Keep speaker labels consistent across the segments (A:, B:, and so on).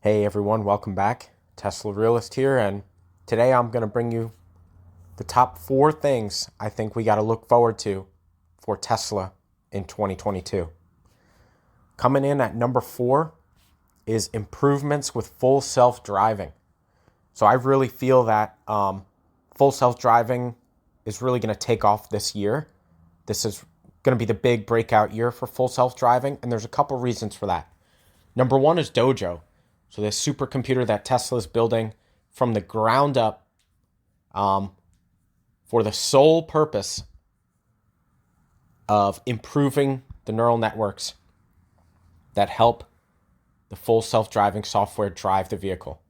A: Hey everyone, welcome back. Tesla Realist here, and today I'm going to bring you the top 4 things I think we got to look forward to for Tesla in 2022. Coming in at number 4 is improvements with full self-driving. So I really feel that full self-driving is really going to take off this year. This is going to be the big breakout year for full self-driving, and there's a couple reasons for that. Number 1 is Dojo. So this supercomputer that Tesla is building from the ground up for the sole purpose of improving the neural networks that help the full self-driving software drive the vehicle.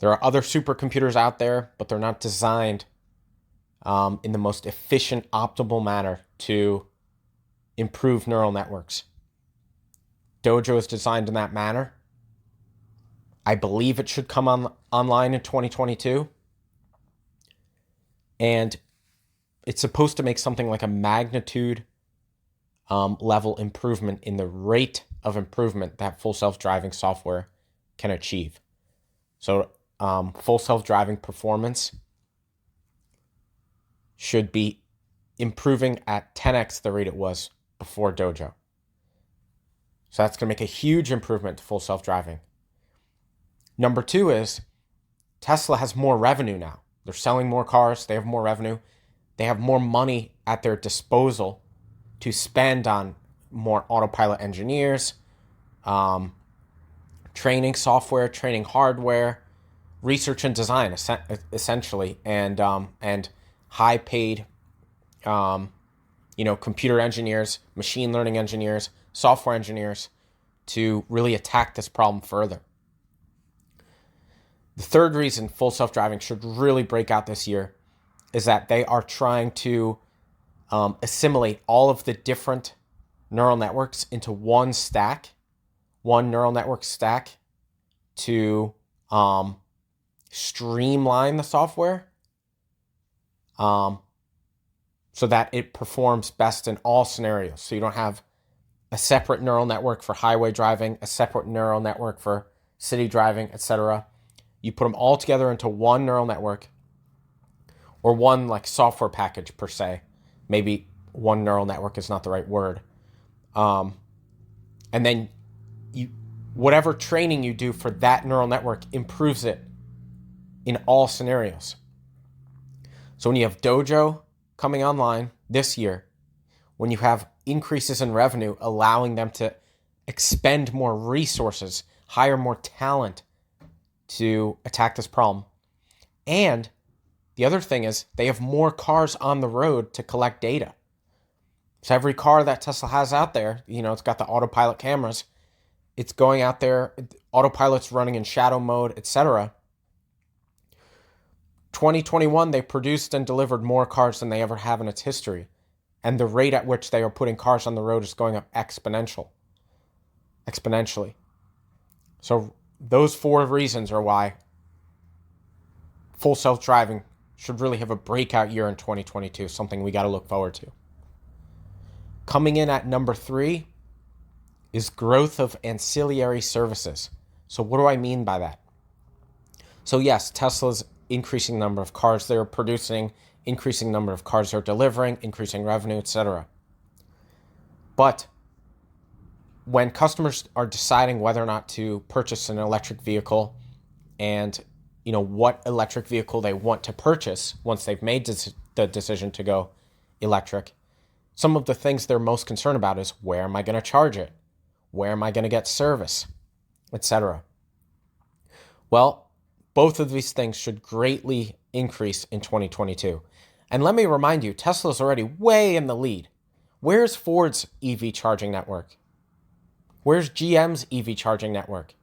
A: There are other supercomputers out there, but they're not designed in the most efficient, optimal manner to improve neural networks. Dojo is designed in that manner. I believe it should come online in 2022. And it's supposed to make something like a magnitude level improvement in the rate of improvement that full self-driving software can achieve. So full self-driving performance should be improving at 10x the rate it was before Dojo. So that's going to make a huge improvement to full self-driving. Number 2 is Tesla has more revenue now. They're selling more cars. They have more revenue. They have more money at their disposal to spend on more autopilot engineers, training software, training hardware, research and design, essentially, and high-paid, computer engineers, machine learning engineers, software engineers to really attack this problem further. The third reason full self-driving should really break out this year is that they are trying to assimilate all of the different neural networks into one neural network stack to streamline the software so that it performs best in all scenarios. So you don't have a separate neural network for highway driving, a separate neural network for city driving, etc. You put them all together into one neural network or one like software package per se. Maybe one neural network is not the right word. And then whatever training you do for that neural network improves it in all scenarios. So when you have Dojo coming online this year, when you have increases in revenue allowing them to expend more resources, hire more talent to attack this problem. And the other thing is they have more cars on the road to collect data. So every car that Tesla has out there, it's got the autopilot cameras. It's going out there, autopilot's running in shadow mode, etc. 2021, they produced and delivered more cars than they ever have in its history. And the rate at which they are putting cars on the road is going up exponentially. So those 4 reasons are why full self-driving should really have a breakout year in 2022, something we got to look forward to. Coming in at number 3 is growth of ancillary services. So what do I mean by that? So yes, Tesla's increasing number of cars they're producing, increasing number of cars they're delivering, increasing revenue, etc. But when customers are deciding whether or not to purchase an electric vehicle and what electric vehicle they want to purchase once they've made the decision to go electric, some of the things they're most concerned about is where am I going to charge it? Where am I going to get service? Etc. Well, both of these things should greatly increase in 2022. And let me remind you, Tesla's already way in the lead. Where's Ford's EV charging network? Where's GM's EV charging network?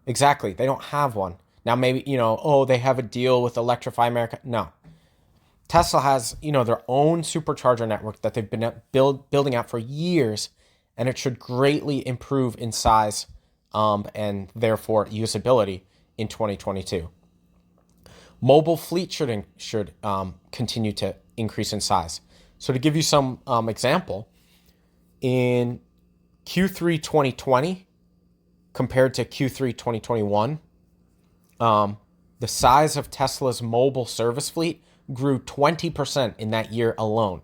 A: Exactly, they don't have one. Now maybe, they have a deal with Electrify America. No. Tesla has, their own supercharger network that they've been building out for years, and it should greatly improve in size and therefore usability in 2022. Mobile fleet should continue to increase in size. So to give you some example, in Q3 2020, compared to Q3 2021, the size of Tesla's mobile service fleet grew 20% in that year alone.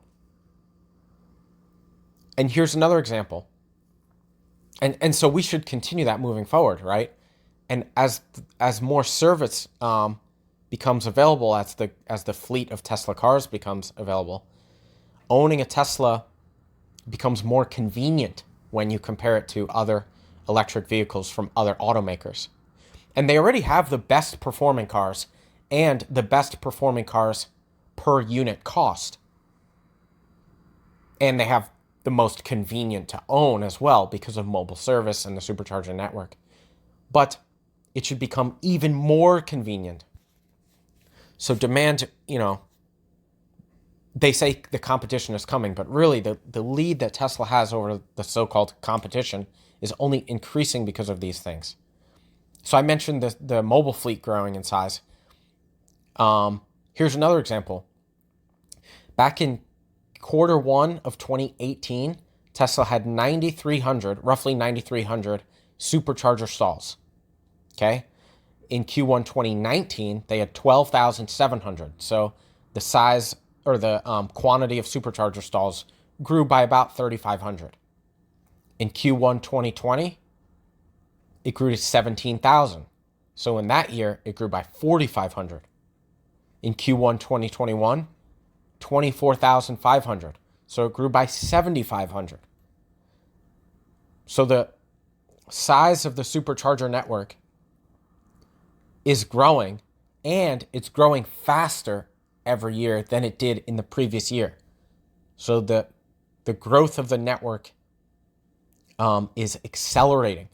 A: And here's another example. And so we should continue that moving forward, right? And as more service becomes available, as the fleet of Tesla cars becomes available, owning a Tesla becomes more convenient when you compare it to other electric vehicles from other automakers. And they already have the best performing cars and the best performing cars per unit cost. And they have the most convenient to own as well because of mobile service and the supercharger network. But it should become even more convenient. So demand, they say the competition is coming, but really the lead that Tesla has over the so-called competition is only increasing because of these things. So I mentioned the mobile fleet growing in size. Here's another example. Back in quarter one of 2018, Tesla had roughly 9,300 supercharger stalls. Okay? In Q1 2019, they had 12,700. So the size or the quantity of supercharger stalls grew by about 3,500. In Q1 2020, it grew to 17,000. So in that year, it grew by 4,500. In Q1 2021, 24,500. So it grew by 7,500. So the size of the supercharger network is growing, and it's growing faster every year than it did in the previous year. So the growth of the network is accelerating.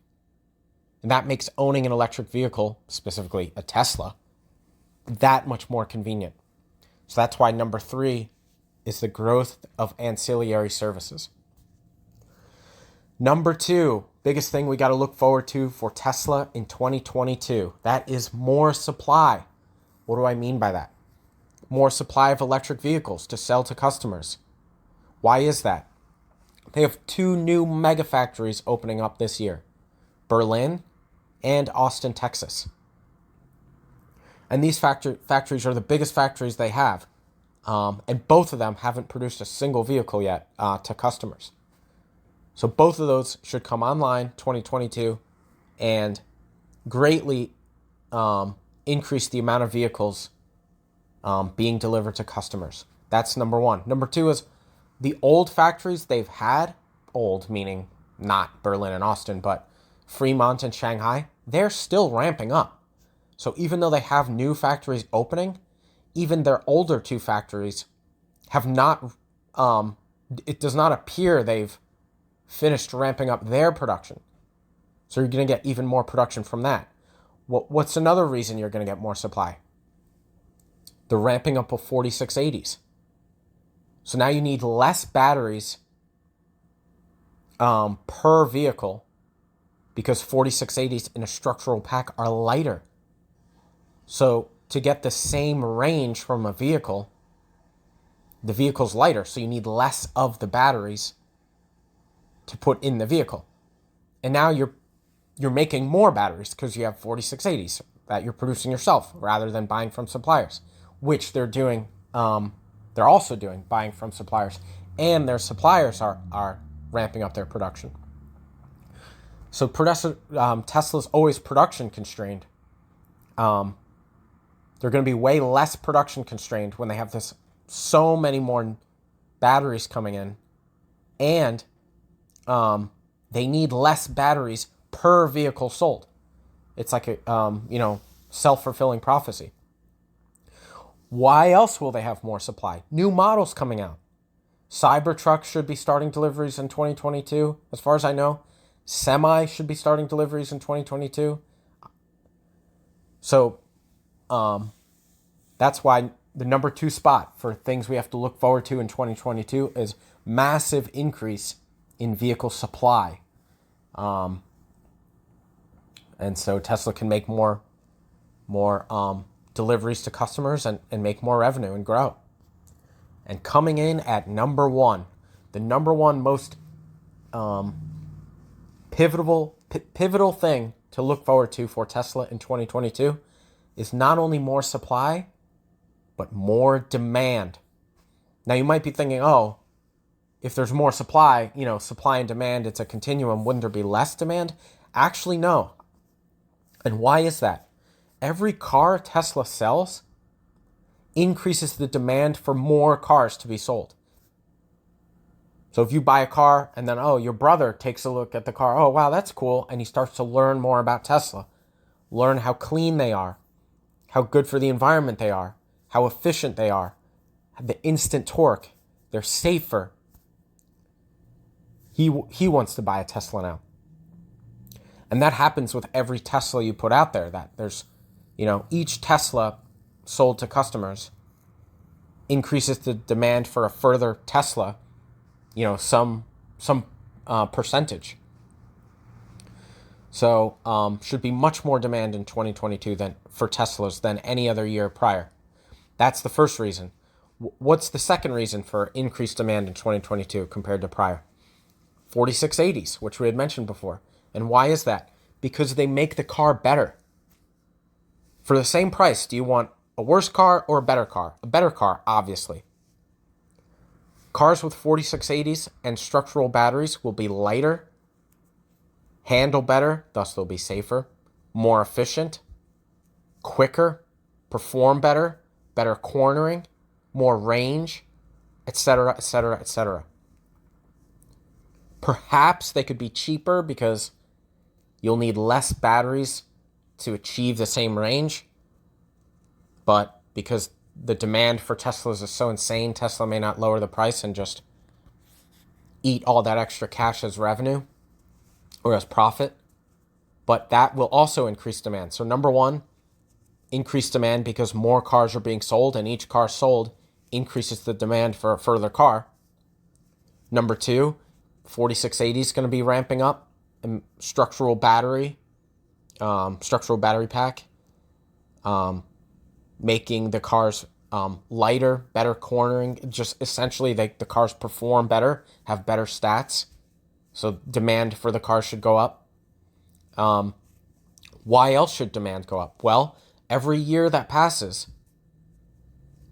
A: And that makes owning an electric vehicle, specifically a Tesla, that much more convenient. So that's why number 3 is the growth of ancillary services. Number 2, biggest thing we got to look forward to for Tesla in 2022, that is more supply. What do I mean by that? More supply of electric vehicles to sell to customers. Why is that? They have 2 new mega factories opening up this year, Berlin and Austin, Texas. And these factories are the biggest factories they have. And both of them haven't produced a single vehicle yet to customers. So both of those should come online 2022 and greatly increase the amount of vehicles being delivered to customers. That's number 1. Number 2 is the old factories they've had, old meaning not Berlin and Austin, but Fremont and Shanghai, they're still ramping up. So even though they have new factories opening, even their older 2 factories have not, it does not appear they've finished ramping up their production. So you're going to get even more production from that. What's another reason you're going to get more supply? The ramping up of 4680s. So now you need less batteries per vehicle because 4680s in a structural pack are lighter. So to get the same range from a vehicle, the vehicle's lighter, so you need less of the batteries to put in the vehicle. And now you're making more batteries because you have 4680s that you're producing yourself rather than buying from suppliers, which they're doing. They're also doing buying from suppliers, and their suppliers are ramping up their production. So Tesla's always production constrained. They're going to be way less production constrained when they have so many more batteries coming in, and they need less batteries per vehicle sold. It's like a self-fulfilling prophecy. Why else will they have more supply? New models coming out. Cybertruck should be starting deliveries in 2022, as far as I know. Semi should be starting deliveries in 2022. So that's why the number 2 spot for things we have to look forward to in 2022 is massive increase in vehicle supply. And so Tesla can make more deliveries to customers and make more revenue and grow. And coming in at number 1, the number 1 most pivotal pivotal thing to look forward to for Tesla in 2022 is not only more supply, but more demand. Now you might be thinking, oh, if there's more supply, supply and demand, it's a continuum. Wouldn't there be less demand? Actually, no. And why is that? Every car Tesla sells increases the demand for more cars to be sold. So if you buy a car and then, your brother takes a look at the car. Oh, wow, that's cool. And he starts to learn more about Tesla. Learn how clean they are, how good for the environment they are, how efficient they are, the instant torque. They're safer. He wants to buy a Tesla now. And that happens with every Tesla you put out there. That there's, each Tesla sold to customers increases the demand for a further Tesla, some percentage. So should be much more demand in 2022 for Teslas than any other year prior. That's the first reason. What's the second reason for increased demand in 2022 compared to prior? 4680s, which we had mentioned before. And why is that? Because they make the car better. For the same price, do you want a worse car or a better car? A better car, obviously. Cars with 4680s and structural batteries will be lighter, handle better, thus they'll be safer, more efficient, quicker, perform better, better cornering, more range, etc., etc., etc. Perhaps they could be cheaper because you'll need less batteries to achieve the same range. But because the demand for Teslas is so insane, Tesla may not lower the price and just eat all that extra cash as revenue or as profit. But that will also increase demand. So number one, increased demand because more cars are being sold, and each car sold increases the demand for a further car. Number two, 4680 is going to be ramping up, and structural battery pack, making the cars lighter, better cornering. Just essentially, the cars perform better, have better stats. So demand for the car should go up. Why else should demand go up? Well, every year that passes,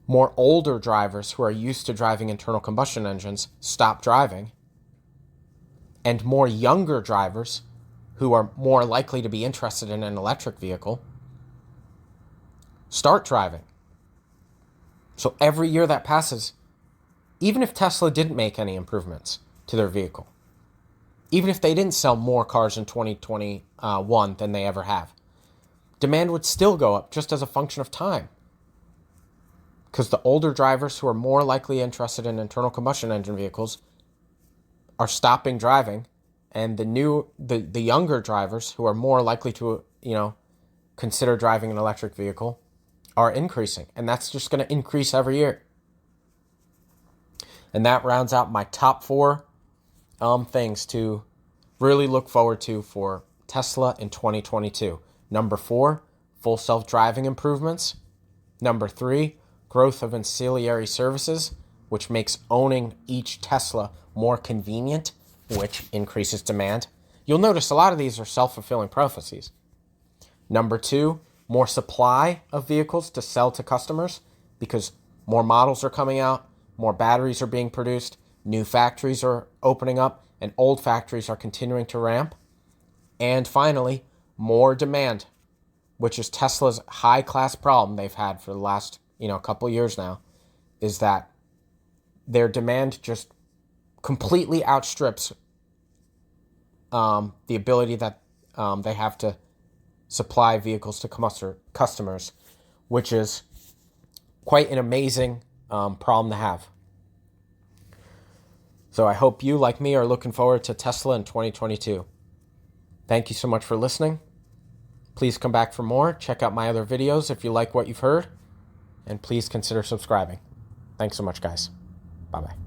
A: more older drivers who are used to driving internal combustion engines stop driving. And more younger drivers who are more likely to be interested in an electric vehicle start driving. So every year that passes, even if Tesla didn't make any improvements to their vehicle, even if they didn't sell more cars in 2021 than they ever have, demand would still go up just as a function of time. Because the older drivers who are more likely interested in internal combustion engine vehicles are stopping driving, and the younger drivers who are more likely to, consider driving an electric vehicle are increasing. And that's just going to increase every year. And that rounds out my top 4 things to really look forward to for Tesla in 2022. Number 4, full self-driving improvements. Number 3, growth of ancillary services, which makes owning each Tesla more convenient, which increases demand. You'll notice a lot of these are self-fulfilling prophecies. Number 2, more supply of vehicles to sell to customers because more models are coming out, more batteries are being produced, new factories are opening up, and old factories are continuing to ramp. And finally, more demand, which is Tesla's high-class problem they've had for the last, couple years now, is that their demand just completely outstrips the ability that they have to supply vehicles to customers, which is quite an amazing problem to have. So I hope you, like me, are looking forward to Tesla in 2022. Thank you so much for listening. Please come back for more. Check out my other videos if you like what you've heard. And please consider subscribing. Thanks so much, guys. Bye-bye.